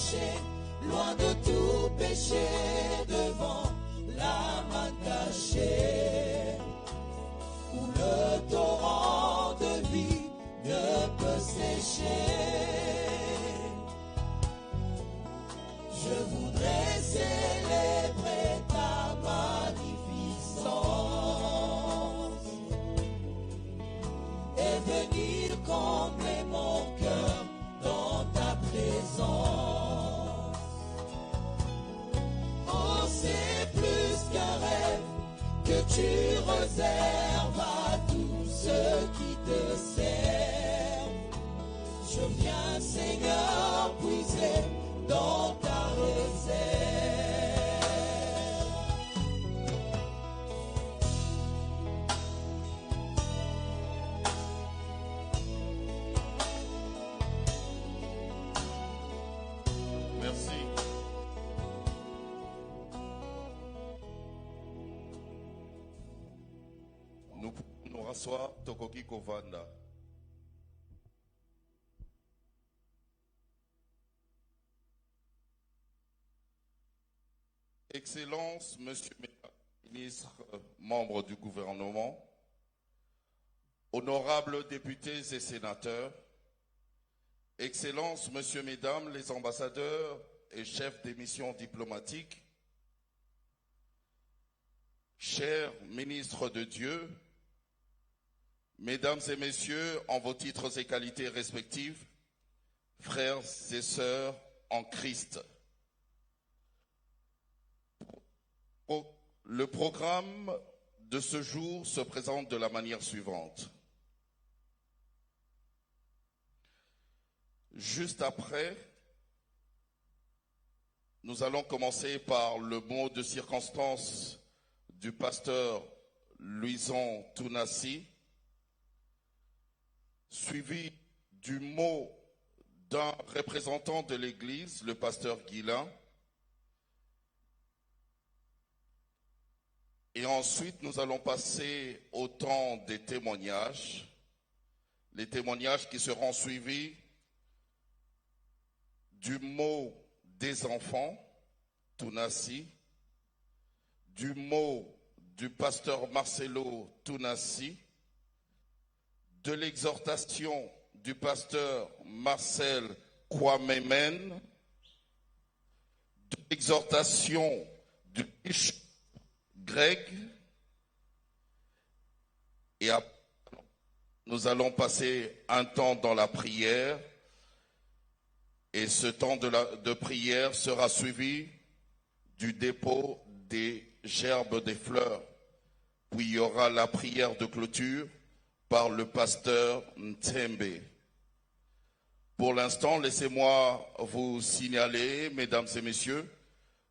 approcher, loin de tout péché, devant la main cachée, où le torrent de vie ne peut sécher. Je voudrais célébrer ta magnificence et venir combler mon cœur dans ta présence. Oh, c'est plus qu'un rêve que tu réserves à tous ceux qui te servent. Je viens, Seigneur, puiser dans ta réserve. Merci. Nous pouvons nous rasseoir, Tokoki Kovanda. Excellences, Monsieur le ministre, membres du gouvernement, honorables députés et sénateurs, Excellences, Monsieur, Mesdames, les ambassadeurs et chefs des missions diplomatiques, chers ministres de Dieu, Mesdames et Messieurs, en vos titres et qualités respectifs, frères et sœurs en Christ. Le programme de ce jour se présente de la manière suivante. Juste après, nous allons commencer par le mot de circonstance du pasteur Louison Tounassi, suivi du mot d'un représentant de l'Église, le pasteur Guilain. Et ensuite, nous allons passer au temps des témoignages, les témoignages qui seront suivis du mot des enfants, Tounassi, du mot du pasteur Marcelo Tounassi, de l'exhortation du pasteur Marcel Kouamemen, de l'exhortation du bishop Greg, et après, nous allons passer un temps dans la prière, et ce temps de prière sera suivi du dépôt des gerbes des fleurs. Puis il y aura la prière de clôture par le pasteur Ntembe. Pour l'instant, laissez-moi vous signaler, mesdames et messieurs,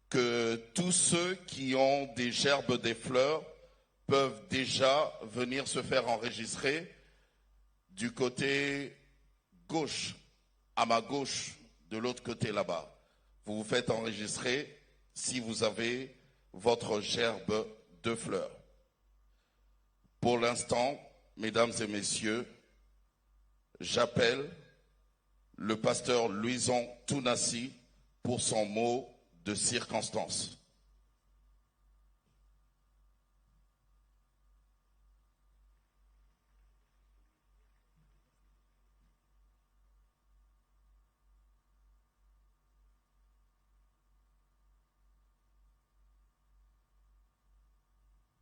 que tous ceux qui ont des gerbes des fleurs peuvent déjà venir se faire enregistrer du côté gauche, à ma gauche, de l'autre côté là-bas. Vous vous faites enregistrer si vous avez votre gerbe de fleurs. Pour l'instant, mesdames et messieurs, j'appelle le pasteur Louison Tounassi pour son mot de circonstance.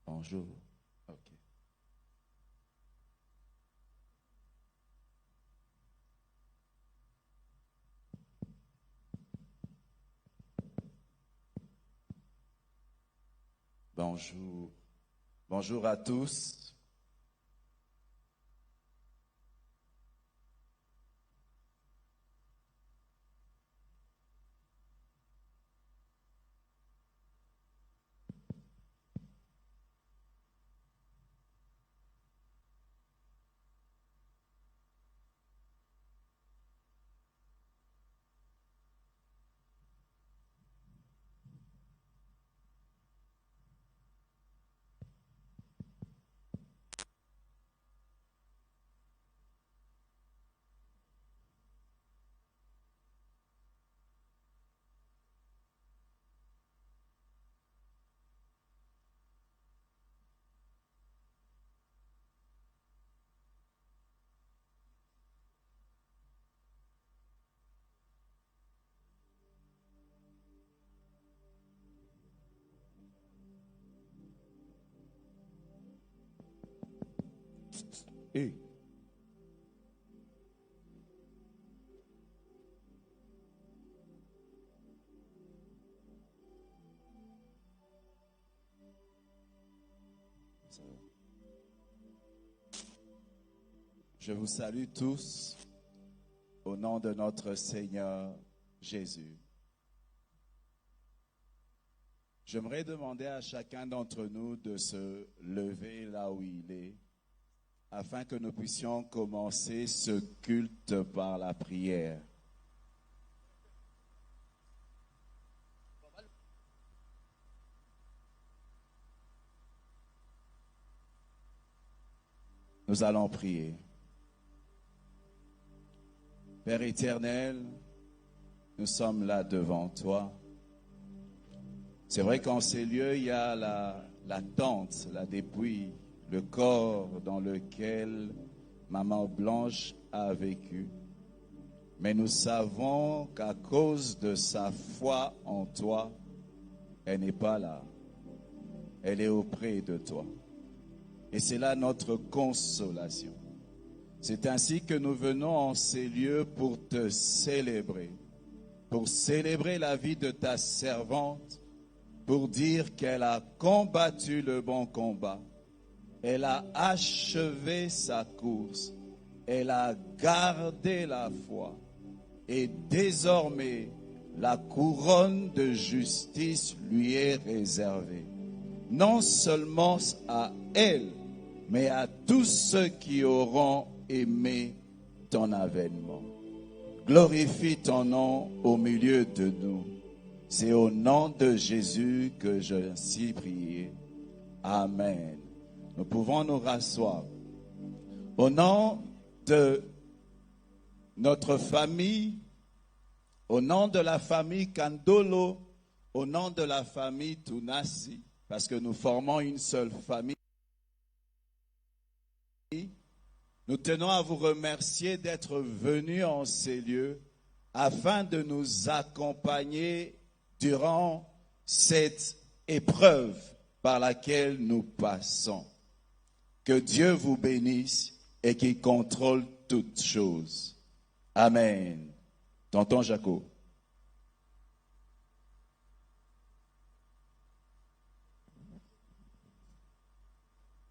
Bonjour. Ok. Bonjour. Bonjour à tous. Et je vous salue tous au nom de notre Seigneur Jésus. J'aimerais demander à chacun d'entre nous de se lever là où il est, afin que nous puissions commencer ce culte par la prière. Nous allons prier. Père éternel, nous sommes là devant toi. C'est vrai qu'en ces lieux, il y a la tente, la dépouille, le corps dans lequel Maman Blanche a vécu. Mais nous savons qu'à cause de sa foi en toi, elle n'est pas là. Elle est auprès de toi. Et c'est là notre consolation. C'est ainsi que nous venons en ces lieux pour te célébrer, pour célébrer la vie de ta servante, pour dire qu'elle a combattu le bon combat, elle a achevé sa course, elle a gardé la foi, et désormais la couronne de justice lui est réservée, non seulement à elle, mais à tous ceux qui auront aimé ton avènement. Glorifie ton nom au milieu de nous. C'est au nom de Jésus que je suis prié. Amen. Nous pouvons nous rasseoir. Au nom de notre famille, au nom de la famille Kandolo, au nom de la famille Tunasi, parce que nous formons une seule famille, nous tenons à vous remercier d'être venus en ces lieux afin de nous accompagner durant cette épreuve par laquelle nous passons. Que Dieu vous bénisse et qu'il contrôle toutes choses. Amen. Tonton Jaco.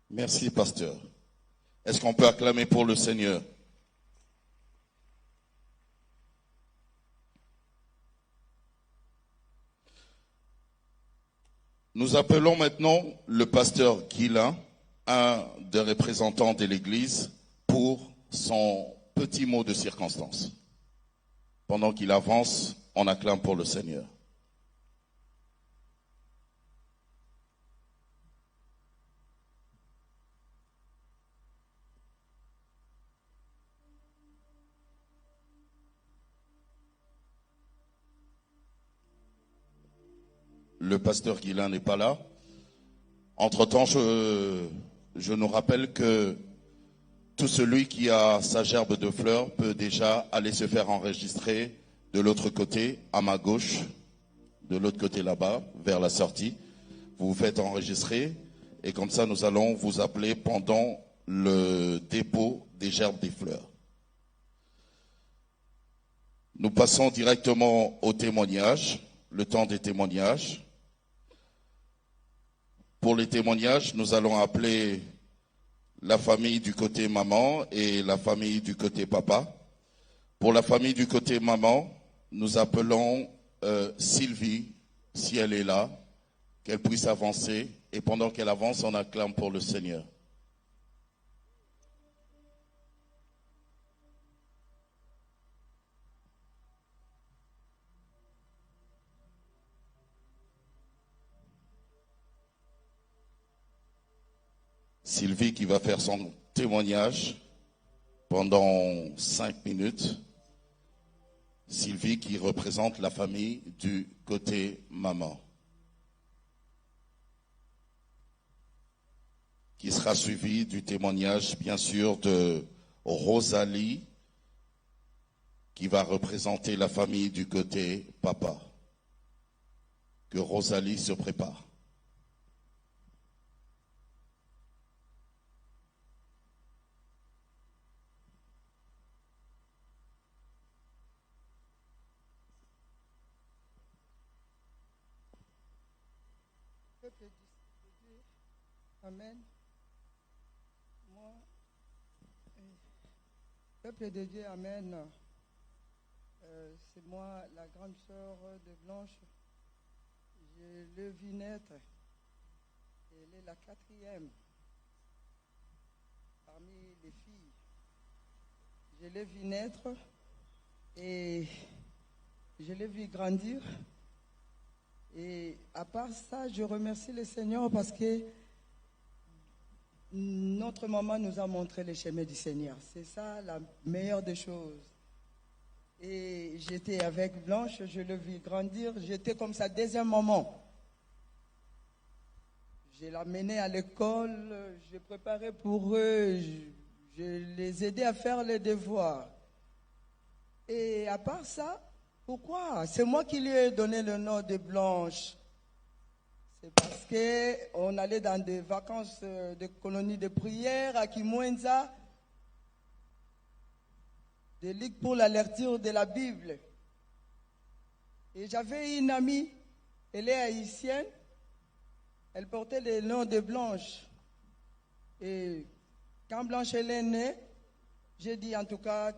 Merci, pasteur. Est-ce qu'on peut acclamer pour le Seigneur? Nous appelons maintenant le pasteur Guilain, un des représentants de l'Église, pour son petit mot de circonstance. Pendant qu'il avance, on acclame pour le Seigneur. Le pasteur Guilain n'est pas là. Entre-temps, je nous rappelle que tout celui qui a sa gerbe de fleurs peut déjà aller se faire enregistrer de l'autre côté, à ma gauche, de l'autre côté là-bas, vers la sortie. Vous vous faites enregistrer et comme ça, nous allons vous appeler pendant le dépôt des gerbes des fleurs. Nous passons directement au témoignage, le temps des témoignages. Pour les témoignages, nous allons appeler la famille du côté maman et la famille du côté papa. Pour la famille du côté maman, nous appelons Sylvie, si elle est là, qu'elle puisse avancer. Et pendant qu'elle avance, on acclame pour le Seigneur. Sylvie qui va faire son témoignage pendant 5 minutes. Sylvie qui représente la famille du côté maman. Qui sera suivi du témoignage, bien sûr, de Rosalie, qui va représenter la famille du côté papa. Que Rosalie se prépare. Amen. Moi, peuple de Dieu, Amen. C'est moi, la grande sœur de Blanche. Je l'ai vu naître. Elle est la 4e parmi les filles. Je l'ai vu naître et je l'ai vu grandir. Et à part ça, je remercie le Seigneur parce que notre maman nous a montré le chemin du Seigneur. C'est ça la meilleure des choses. Et j'étais avec Blanche, je l'ai vu grandir. J'étais comme sa deuxième maman. Je l'amenais à l'école, je préparais pour eux, je les aidais à faire les devoirs. Et à part ça, pourquoi? C'est moi qui lui ai donné le nom de Blanche. C'est parce qu'on allait dans des vacances de colonies de prière à Kimwenza, des ligues pour la lecture de la Bible. Et j'avais une amie, elle est haïtienne, elle portait le nom de Blanche. Et quand Blanche est née, j'ai dit en tout cas,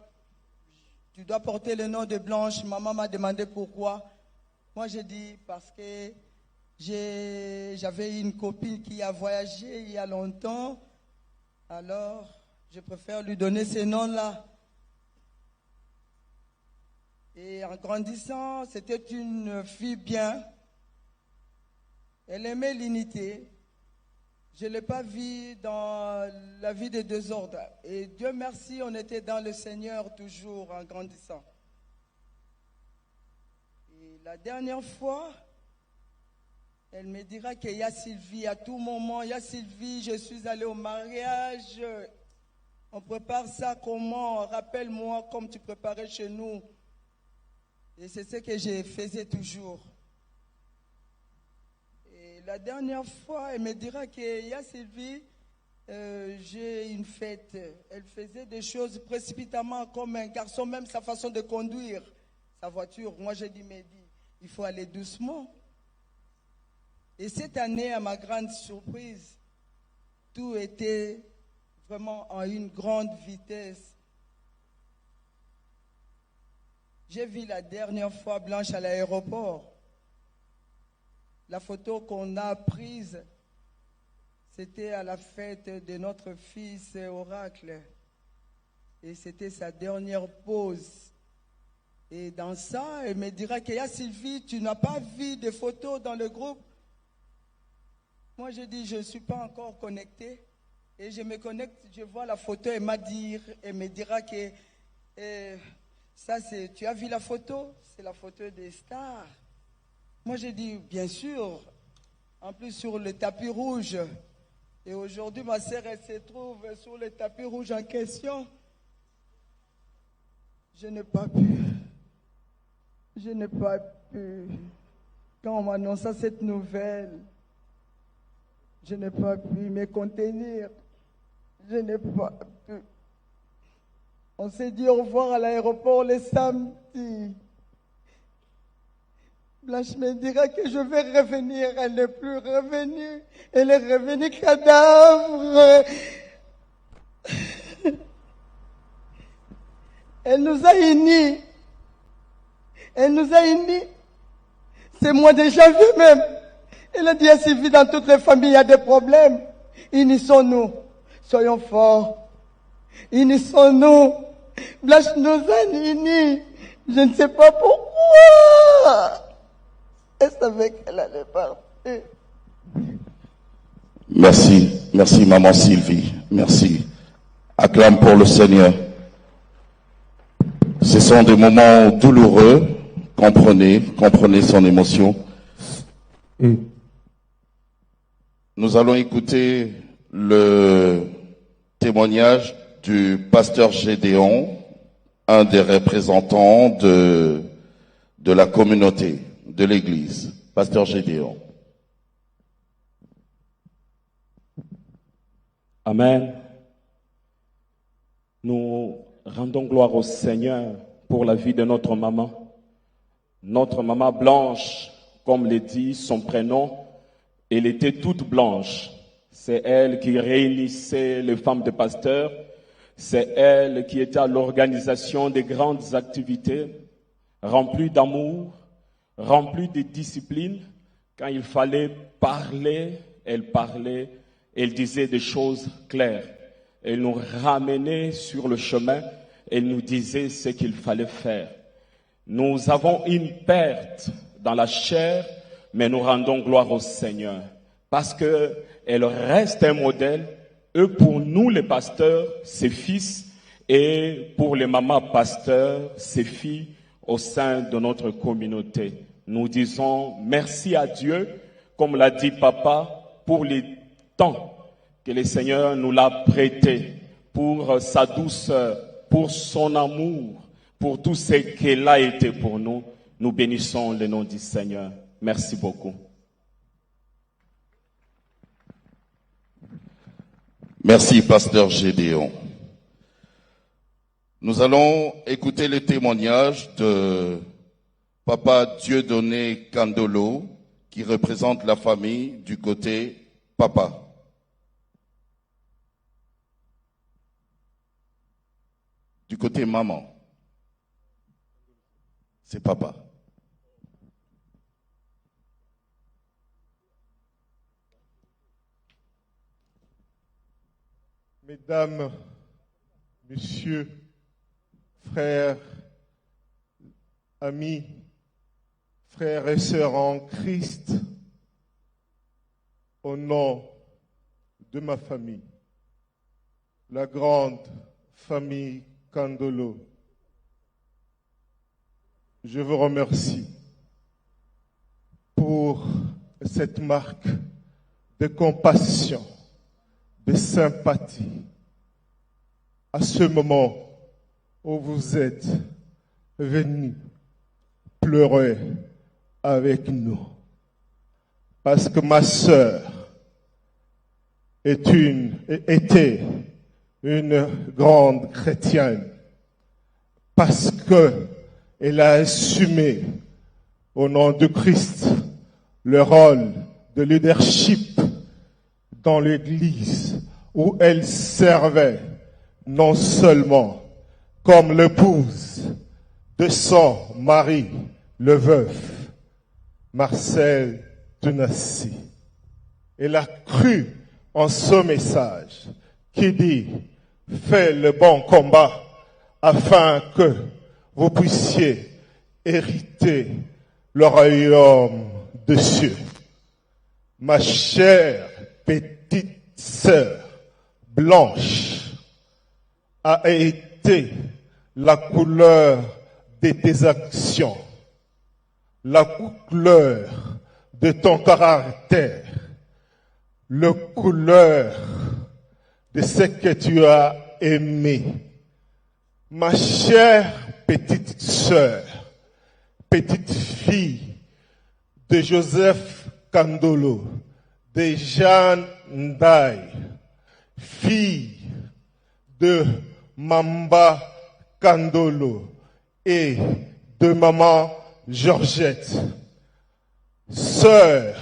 tu dois porter le nom de Blanche. Maman m'a demandé pourquoi. Moi j'ai dit parce que j'avais une copine qui a voyagé il y a longtemps. Alors je préfère lui donner ce nom-là. Et en grandissant, c'était une fille bien. Elle aimait l'unité. Je ne l'ai pas vue dans la vie des désordres. Et Dieu merci, on était dans le Seigneur toujours en grandissant. Et la dernière fois, elle me dira qu'il y a Sylvie à tout moment. Il y a Sylvie, je suis allée au mariage. On prépare ça comment? Rappelle-moi comme tu préparais chez nous. Et c'est ce que je faisais toujours. Et la dernière fois, elle me dira qu'il y a Sylvie, j'ai une fête. Elle faisait des choses précipitamment comme un garçon, même sa façon de conduire sa voiture. Moi, j'ai dit, mais il faut aller doucement. Et cette année, à ma grande surprise, tout était vraiment en une grande vitesse. J'ai vu la dernière fois Blanche à l'aéroport. La photo qu'on a prise, c'était à la fête de notre fils Oracle. Et c'était sa dernière pause. Et dans ça, elle me dira qu'il y a Sylvie, tu n'as pas vu de photos dans le groupe? Moi, je dis, je ne suis pas encore connecté. Et je me connecte, je vois la photo, elle me dira que ça, tu as vu la photo? C'est la photo des stars. Moi, j'ai dit, bien sûr, en plus sur le tapis rouge. Et aujourd'hui, ma sœur, elle se trouve sur le tapis rouge en question. Je n'ai pas pu. Quand on m'annonça cette nouvelle, je n'ai pas pu me contenir. Je n'ai pas pu. On s'est dit au revoir à l'aéroport le samedi. Blanche me dira que je vais revenir. Elle n'est plus revenue. Elle est revenue cadavre. Elle nous a unis. C'est mois de janvier même. Elle a dit à Sylvie, dans toutes les familles, il y a des problèmes. Unissons-nous. Soyons forts. Unissons-nous. Blanche nous a unis. Je ne sais pas pourquoi. Elle savait qu'elle allait partir. Merci maman Sylvie, merci. Acclame pour le Seigneur. Ce sont des moments douloureux, comprenez son émotion. Nous allons écouter le témoignage du pasteur Gédéon, un des représentants de la communauté, de l'église. Pasteur Gédéon. Amen. Nous rendons gloire au Seigneur pour la vie de notre maman. Notre maman Blanche, comme le dit son prénom, Elle était toute blanche. C'est elle qui réunissait les femmes de pasteurs. C'est elle qui était à l'organisation des grandes activités, remplie d'amour, remplie de discipline. Quand il fallait parler, elle disait des choses claires. Elle nous ramenait sur le chemin, elle nous disait ce qu'il fallait faire. Nous avons une perte dans la chair, mais nous rendons gloire au Seigneur. Parce que elle reste un modèle, et pour nous les pasteurs, ses fils, et pour les mamans pasteurs, ses filles au sein de notre communauté. Nous disons merci à Dieu, comme l'a dit Papa, pour les temps que le Seigneur nous l'a prêté, pour sa douceur, pour son amour, pour tout ce qu'elle a été pour nous. Nous bénissons le nom du Seigneur. Merci beaucoup. Merci, Pasteur Gédéon. Nous allons écouter le témoignage de Papa Dieudonné Kandolo, qui représente la famille du côté Papa. Du côté maman, c'est Papa. Mesdames, Messieurs, frères, amis, frères et sœurs en Christ, au nom de ma famille, la grande famille Kandolo, je vous remercie pour cette marque de compassion, de sympathie, à ce moment où vous êtes venus pleurer avec nous. Parce que ma sœur était une grande chrétienne. Parce que elle a assumé au nom de Christ le rôle de leadership dans l'Église où elle servait non seulement comme l'épouse de son mari, le veuf, Marcel Tunassi. Elle a cru en ce message qui dit « Fais le bon combat afin que vous puissiez hériter le royaume de Dieu. » Ma chère petite sœur blanche a été la couleur de tes actions, la couleur de ton caractère, la couleur de ce que tu as aimé. Ma chère petite sœur, petite fille de Joseph Kandolo, de Jeanne Ndaye, fille de Mamba Kandolo et de maman Georgette, sœur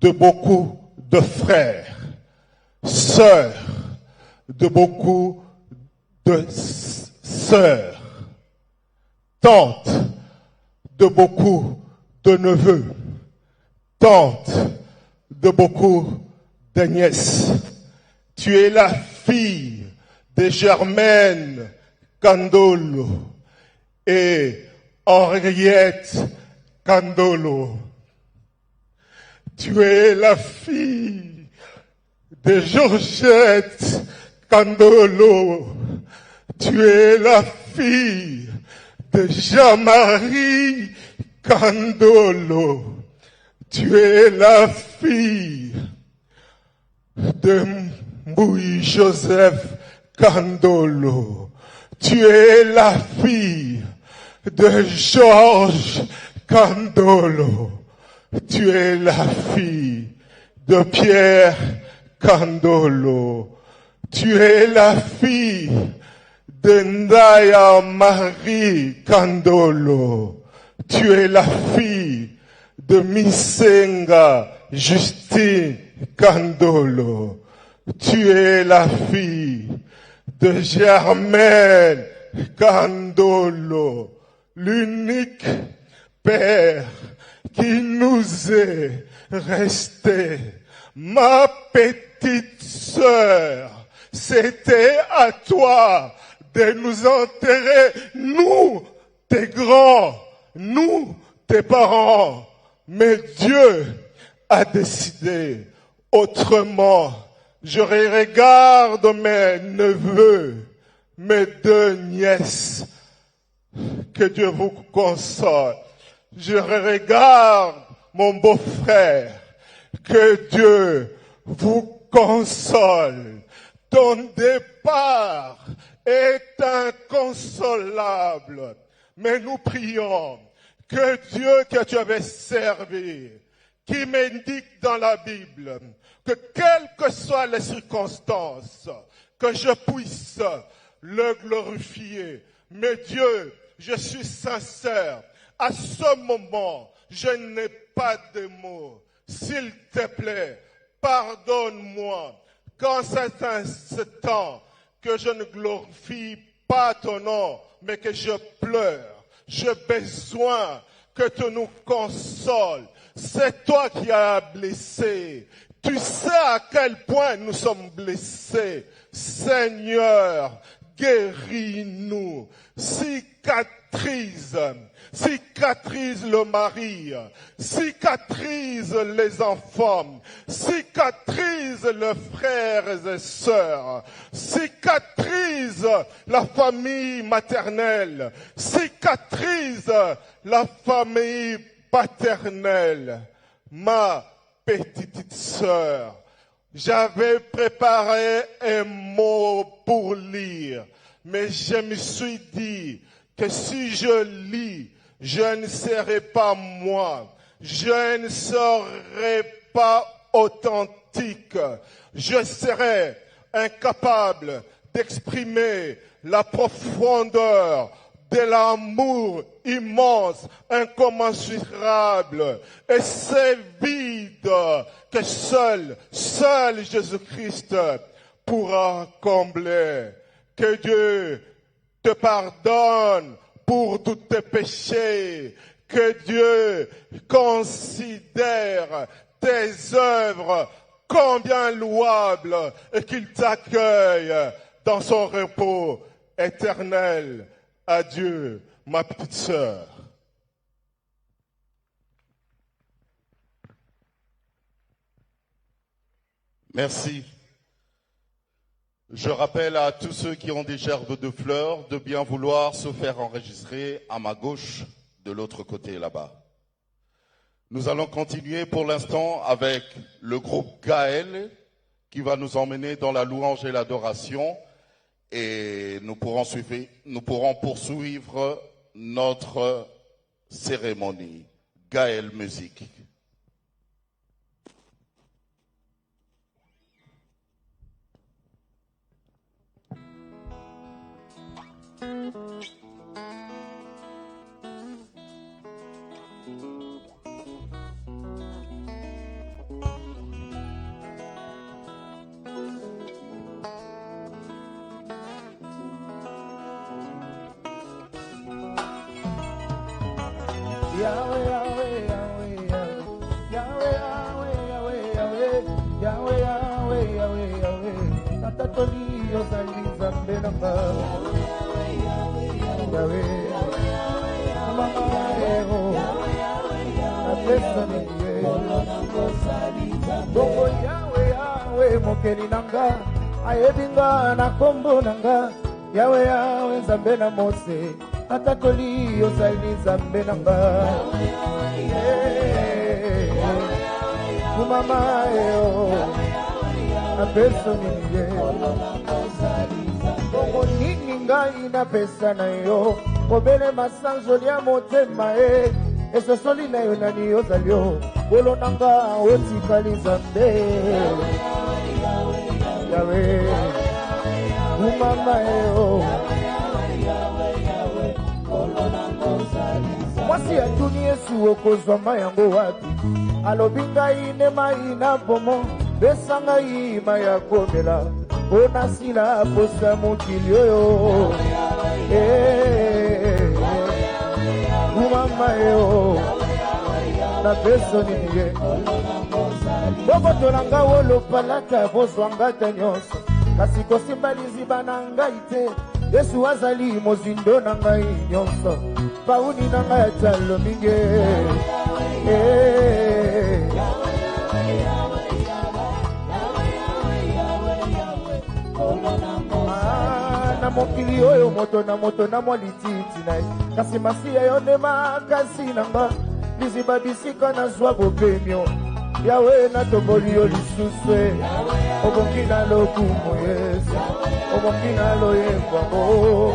de beaucoup de frères, sœur de beaucoup de sœurs, tante de beaucoup de neveux, tante de beaucoup de nièces. Tu es la fille de Germaine Kandolo et Henriette Kandolo. Tu es la fille de Georgette Kandolo. Tu es la fille de Jean-Marie Kandolo. Tu es la fille de Mbouy Joseph Kandolo. Tu es la fille de Georges Kandolo. Tu es la fille de Pierre Kandolo. Tu es la fille de Ndaya Marie Kandolo. Tu es la fille de Misenga Justine Kandolo. Tu es la fille de Germaine Kandolo, l'unique père qui nous est resté. Ma petite sœur, c'était à toi de nous enterrer, nous, tes grands, nous, tes parents. Mais Dieu a décidé autrement. Je regarde mes neveux, mes 2 nièces. Que Dieu vous console. Je regarde mon beau-frère. Que Dieu vous console. Ton départ est inconsolable. Mais nous prions que Dieu que tu avais servi, qui m'indique dans la Bible, que quelles que soient les circonstances, que je puisse le glorifier. Mais Dieu, je suis sincère. À ce moment, je n'ai pas de mots. S'il te plaît, pardonne-moi. Quand c'est un temps que je ne glorifie pas ton nom, mais que je pleure, j'ai besoin que tu nous consoles. C'est toi qui as blessé. Tu sais à quel point nous sommes blessés. Seigneur, guéris-nous. Cicatrise le mari, cicatrise les enfants, cicatrise les frères et sœurs, cicatrise la famille maternelle, cicatrise la famille paternelle. Ma petite sœur, j'avais préparé un mot pour lire, mais je me suis dit que si je lis, je ne serai pas moi, je ne serai pas authentique, je serai incapable d'exprimer la profondeur de l'amour immense, incommensurable, et c'est vide que seul Jésus-Christ pourra combler. Que Dieu te pardonne pour tous tes péchés. Que Dieu considère tes œuvres combien louables et qu'il t'accueille dans son repos éternel. Adieu, ma petite sœur. Merci. Je rappelle à tous ceux qui ont des gerbes de fleurs de bien vouloir se faire enregistrer à ma gauche, de l'autre côté là-bas. Nous allons continuer pour l'instant avec le groupe Gaël qui va nous emmener dans la louange et l'adoration et nous pourrons poursuivre notre cérémonie. Gaël Musique. Yahweh, Yahweh, Yahweh, Yahweh, Yahweh, Yahweh, Yahweh, Yahweh, Yahweh, Yahweh, Tata Toli, Yosali, Zambe, Namba, Yahweh, Mama, Bongo Yahweh, Yahweh, Mokeli Nanga, Ayebinga, Nakombo Nanga, Yahweh, Yahweh, Zambe, Namose, Atakoli Yosali Zambe Namba Mama Apeso Ninge Kongo nini ngai na pesa na yo Kobele masanjo lia motema Esosoli na yo nani yozali yo Bolo nanga otikali Zambe Yahweh Mama mwasi atuni Yesu okozwa mayango wapi alobi ngai ne mai na bomo pesa ngai mai ya komela mpona sila posa mokili oyo kumama yo na peso nini ye bokotolanga wolopalata bozwangata nyonso kasi kosimba liziba na ngai te Yesu azali mozindo na ngai nyonso pauni na ngai atalo mingi na mokili oyo moto na mwa lititi na ye kasi masiya yo nde makasi na nga liziba bisika nazwa bopemio yawe natoboli yo lisusu obongi na lokumu Yesu obongi na loyembwango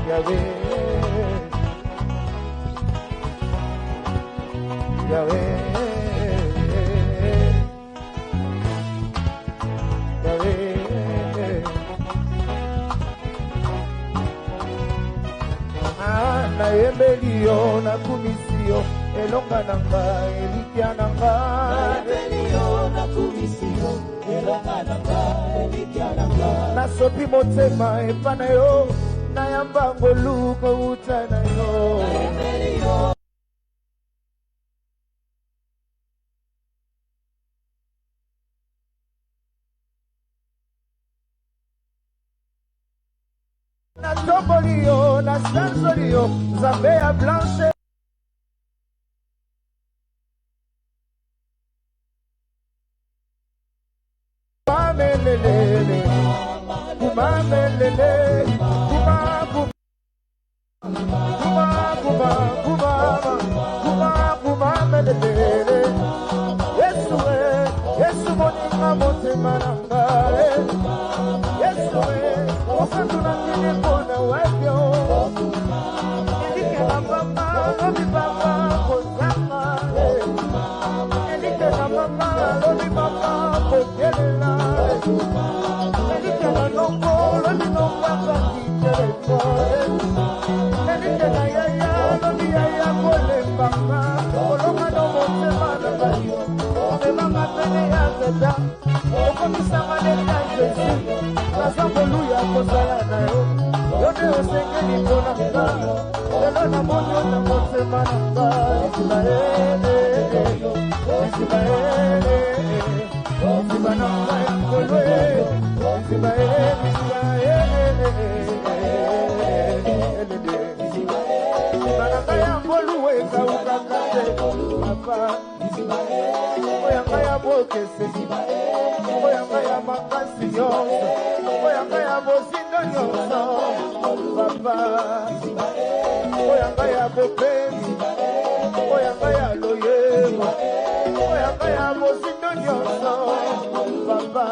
Yawe Yawe na yembeli yo na kumisi yo elonga na ngai elikia na ngai nasopi motema epa na yo nayamba ngolu kouta na yo na toboli yo na sanzoli yo Nzambe ya blanche kumamelelele kumamelele kumamelelele Yesu moninga motema na ngai Yesu osatuna kini kona webyo elike na mama lobi baba kozama elike na mama lobi baba kotelela elike na nongo lobi nongo akakitelefone elike na yaya lobi yaya kolembanga olonga no motema na bayo omemanga pene ya zeta okomisanga neta Jesu nasamboluya kozala na yo yode osengeli mpona nga lelo na moto na motema na nga Isimaele Isiba na nga ya kolwe Isimaele Isiba na nga ya mboluwe kaukakate Papa Oya nga ya bokese Oya nga ya makasi nyonso Oya nga ya bosindo nyonso Papa Oya nga ya bopemi Oya nga ya loyemo Oya nga ya bosindo nyonso Papa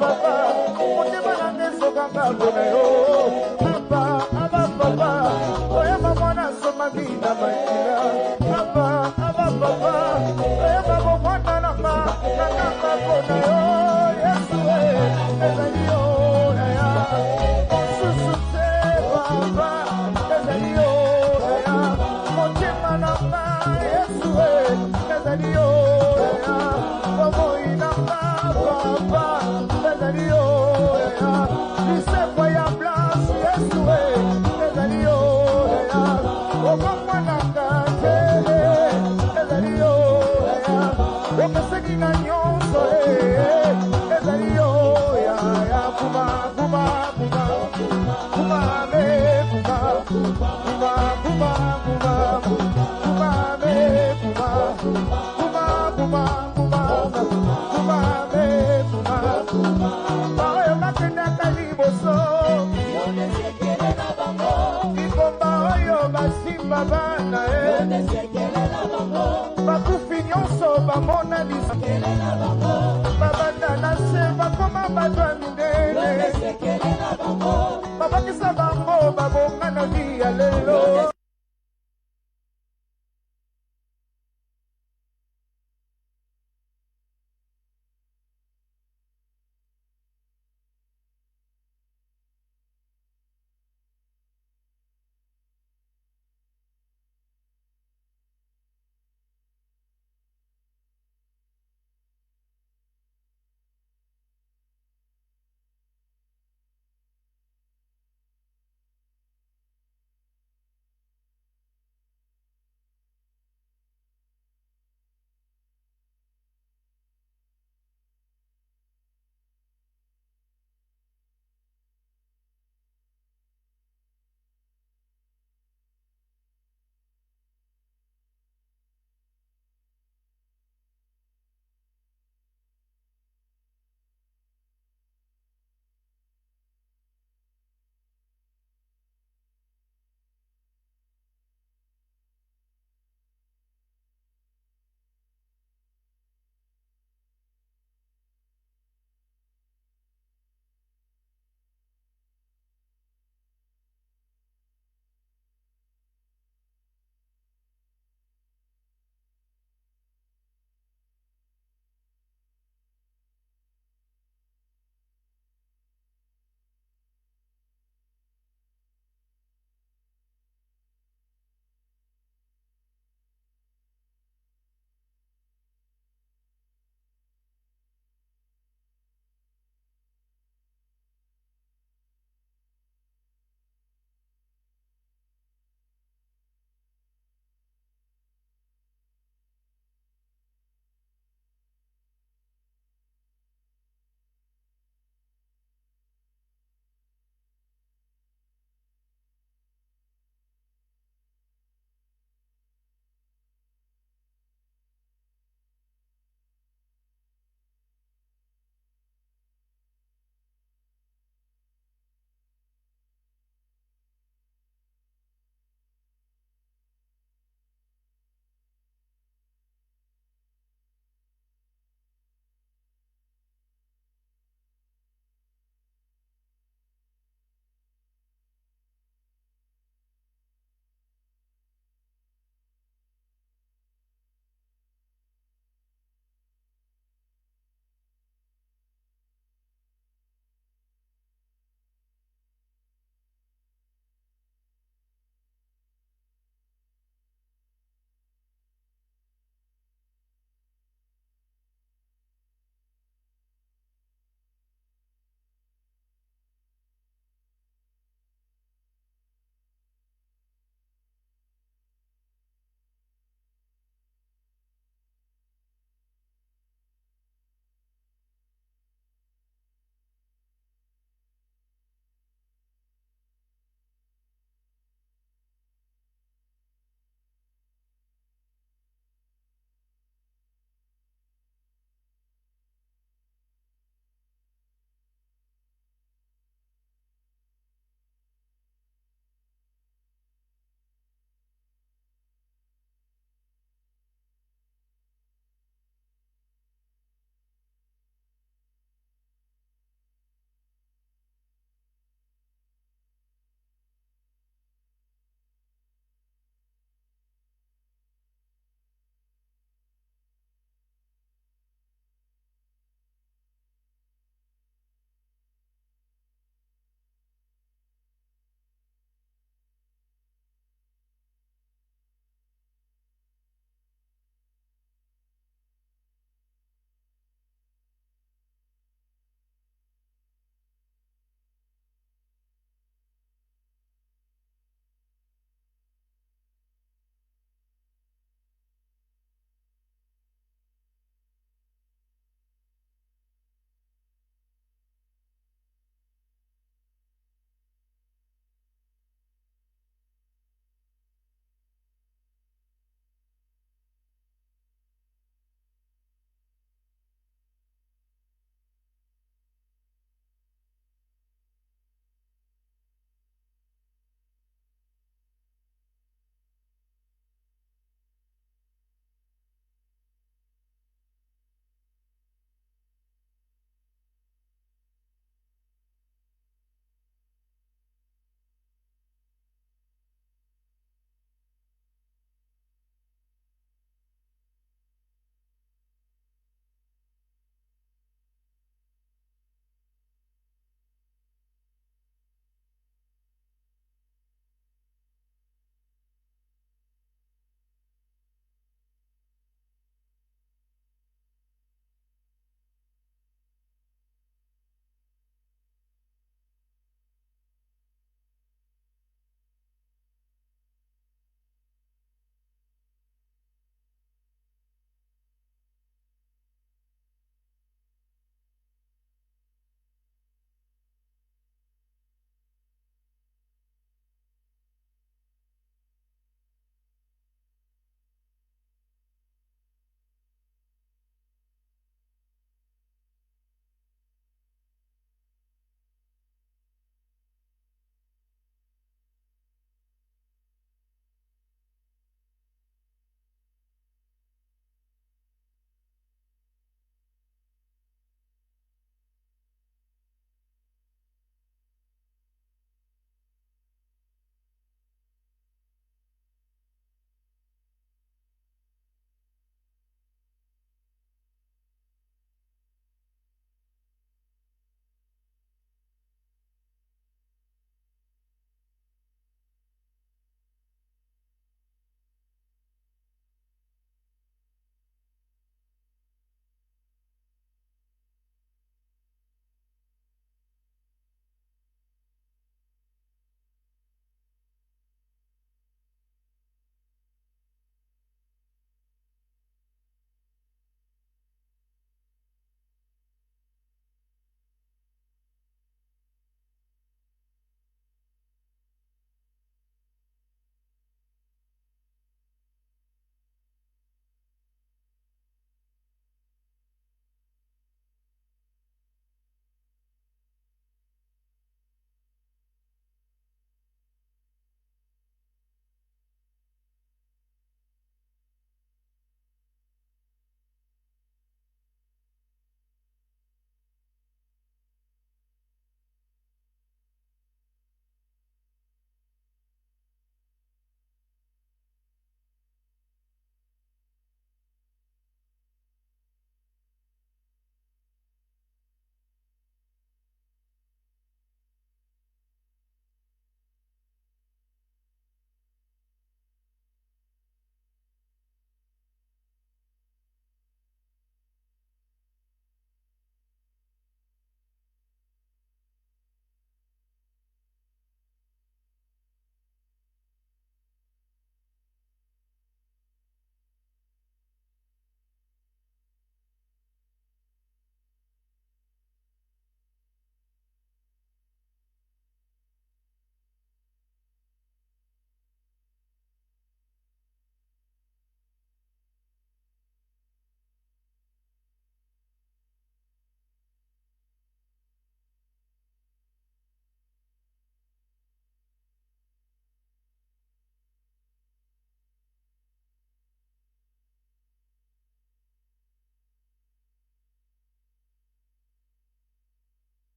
Papa Motema na ngesoka ngabona yo Papa Oya mama na soma bina makina Papa Oya mama mwana na ma Nakaka kona yo Yesu ezali yo ya Susu te Papa ezali yo ya Motema na ma Yesu ezali yo ya Momoi na ma Papa ezali yo ya Lisekwa ya blanche Yesu ezali yo ya Okomwa na katele ezali yo ya Okeseki na nyonso ezali yo ya Kuma me Baoyo makendaka liboso Likomba oyo basimba bana bakufi nyonso bamona babanda na se bakoma bato ya mindele babakisa bango babonga na vi ya lelo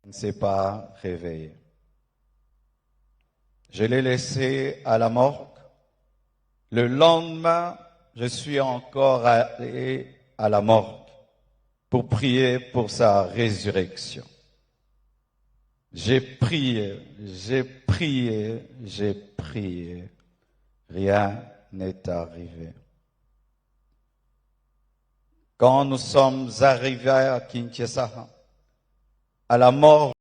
ne s'est pas réveillé. Je l'ai laissé à la morgue. Le lendemain, je suis encore allé à la morgue pour prier pour sa résurrection. J'ai prié, j'ai prié, j'ai prié. Rien n'est arrivé. Quand nous sommes arrivés à Kinshasa, à la mort